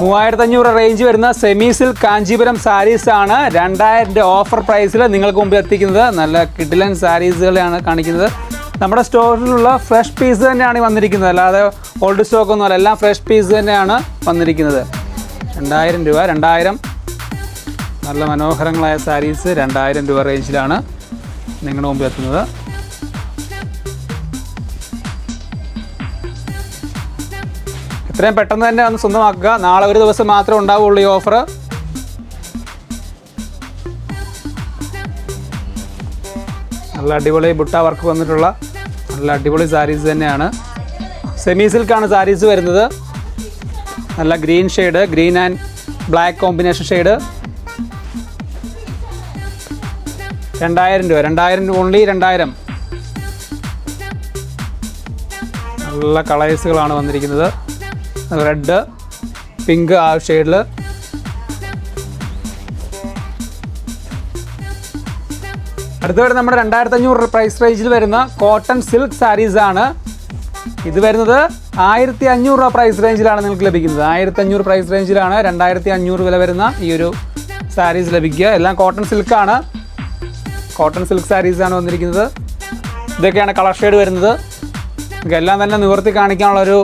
3500 range വരുന്ന semi silk Kanchipuram സാരീസാണ് 2000 offer പ്രൈസിൽ നിങ്ങൾക്ക് മുമ്പ് എത്തിക്കുന്നത്. നല്ല കിഡിലൻ സാരീസുകളെയാണ് കാണിക്കുന്നത്. നമ്മുടെ സ്റ്റോറിലുള്ള ഫ്രഷ് പീസ് തന്നെയാണ് വന്നിരിക്കുന്നത്, അല്ലാതെ ഓൾഡ് സ്റ്റോക്ക് ഒന്നുമല്ല, എല്ലാം ഫ്രഷ് പീസ് തന്നെയാണ് വന്നിരിക്കുന്നത്. 2000 രൂപ, 2000 നല്ല മനോഹരങ്ങളായ സാരീസ് 2000 രൂപ റേഞ്ചിലാണ് നിങ്ങളുടെ മുമ്പ് എത്തുന്നത്. എത്രയും പെട്ടെന്ന് തന്നെ ഒന്ന് സ്വന്തമാക്കുക. നാളെ ഒരു ദിവസം മാത്രമേ ഉണ്ടാവുള്ളൂ ഈ ഓഫർ. നല്ല അടിപൊളി ബുട്ട വർക്ക് വന്നിട്ടുള്ള നല്ല അടിപൊളി സാരീസ് തന്നെയാണ്. സെമി സിൽക്കാണ് സാരീസ് വരുന്നത്. നല്ല green shade, green and black combination shade. 2000 രൂപ, 2000 ഓൺലി 2000. നല്ല കളേഴ്സുകളാണ് വന്നിരിക്കുന്നത്. റെഡ്, പിങ്ക് ആ ഷെയ്ഡിൽ. അടുത്ത വരുന്നത് നമ്മുടെ 2500 പ്രൈസ് റേഞ്ചിൽ വരുന്ന കോട്ടൺ സിൽക്ക് സാരീസാണ്. ഇത് വരുന്നത് 1500 രൂപ പ്രൈസ് റേഞ്ചിലാണ് നിങ്ങൾക്ക് ലഭിക്കുന്നത്. 1500 പ്രൈസ് റേഞ്ചിലാണ് 2500 വില വരുന്ന ഈ ഒരു സാരീസ് ലഭിക്കുക. എല്ലാം കോട്ടൺ സിൽക്കാണ്. കോട്ടൺ സിൽക്ക് സാരീസാണ് വന്നിരിക്കുന്നത്. ഇതൊക്കെയാണ് കളർ ഷെയ്ഡ് വരുന്നത്. എല്ലാം തന്നെ നിവർത്തി കാണിക്കാനുള്ളൊരു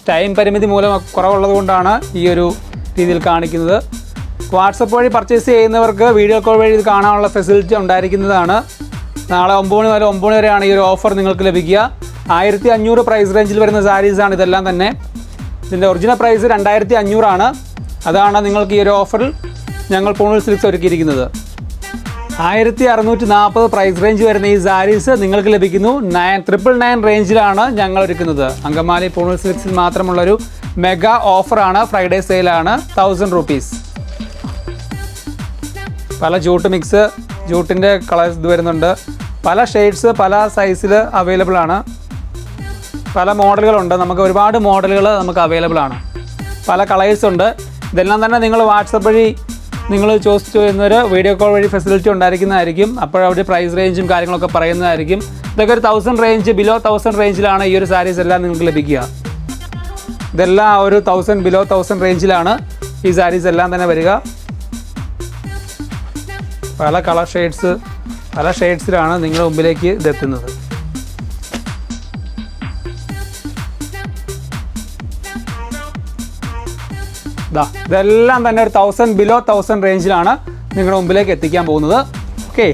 ടൈം പരിമിതി മൂലം കുറവുള്ളത് കൊണ്ടാണ് ഈ ഒരു രീതിയിൽ കാണിക്കുന്നത്. വാട്സപ്പ് വഴി പർച്ചേസ് ചെയ്യുന്നവർക്ക് വീഡിയോ കോൾ വഴി ഇത് കാണാനുള്ള ഫെസിലിറ്റി ഉണ്ടായിരിക്കുന്നതാണ്. നാളെ 9 മണി മുതൽ 9 മണി വരെയാണ് ഈ ഒരു ഓഫർ നിങ്ങൾക്ക് ലഭിക്കുക. 1500 പ്രൈസ് റേഞ്ചിൽ വരുന്ന സാരീസാണ് ഇതെല്ലാം തന്നെ. ഇതിൻ്റെ ഒറിജിനൽ പ്രൈസ് 2500 ആണ്. അതാണ് നിങ്ങൾക്ക് ഈ ഒരു ഓഫറിൽ ഞങ്ങൾ പൂണൂൽ സിൽക്സ് ഒരുക്കിയിരിക്കുന്നത്. 1640 പ്രൈസ് റേഞ്ച് വരുന്ന ഈ സാരീസ് നിങ്ങൾക്ക് ലഭിക്കുന്നു 999 റേഞ്ചിലാണ് ഞങ്ങൾ ഒരുക്കുന്നത്. അങ്കമാലി പൂണൂൽ സിൽക്സിൽ മാത്രമുള്ളൊരു മെഗാ ഓഫറാണ്. ഫ്രൈഡേ സെയിലാണ്. 1000 rupees. പല ജൂട്ട് മിക്സ്, ജൂട്ടിൻ്റെ കളേഴ്സ് ഇത് വരുന്നുണ്ട്. പല ഷെയ്ഡ്സ് പല സൈസിൽ അവൈലബിൾ ആണ്. പല മോഡലുകളുണ്ട്. നമുക്ക് ഒരുപാട് മോഡലുകൾ നമുക്ക് അവൈലബിൾ ആണ്. പല കളേഴ്സ് ഉണ്ട്. ഇതെല്ലാം തന്നെ നിങ്ങൾ വാട്സപ്പ് വഴി നിങ്ങൾ ചോദിച്ചു ചെയ്യുന്നൊരു വീഡിയോ കോൾ വഴി ഫെസിലിറ്റി ഉണ്ടായിരിക്കുന്നതായിരിക്കും. അപ്പോഴവിടെ പ്രൈസ് റേഞ്ചും കാര്യങ്ങളൊക്കെ പറയുന്നതായിരിക്കും. ഇതൊക്കെ ഒരു 1000 റേഞ്ച്, ബിലോ 1000 റേഞ്ചിലാണ് ഈ ഒരു സാരീസ് എല്ലാം നിങ്ങൾക്ക് ലഭിക്കുക. ഇതെല്ലാം ഒരു 1000 ബിലോ 1000 റേഞ്ചിലാണ് ഈ സാരീസ് എല്ലാം തന്നെ വരിക. പല കളർ ഷെയ്ഡ്സ് പല ഷെയ്ഡ്സിലാണ് നിങ്ങളുടെ മുമ്പിലേക്ക് ഇതെത്തുന്നത്. ഇതെല്ലാം തന്നെ ഒരു 1000 ബിലോ 1000 റേഞ്ചിലാണ് നിങ്ങളുടെ മുമ്പിലേക്ക് എത്തിക്കാൻ പോകുന്നത്. ഓക്കെ.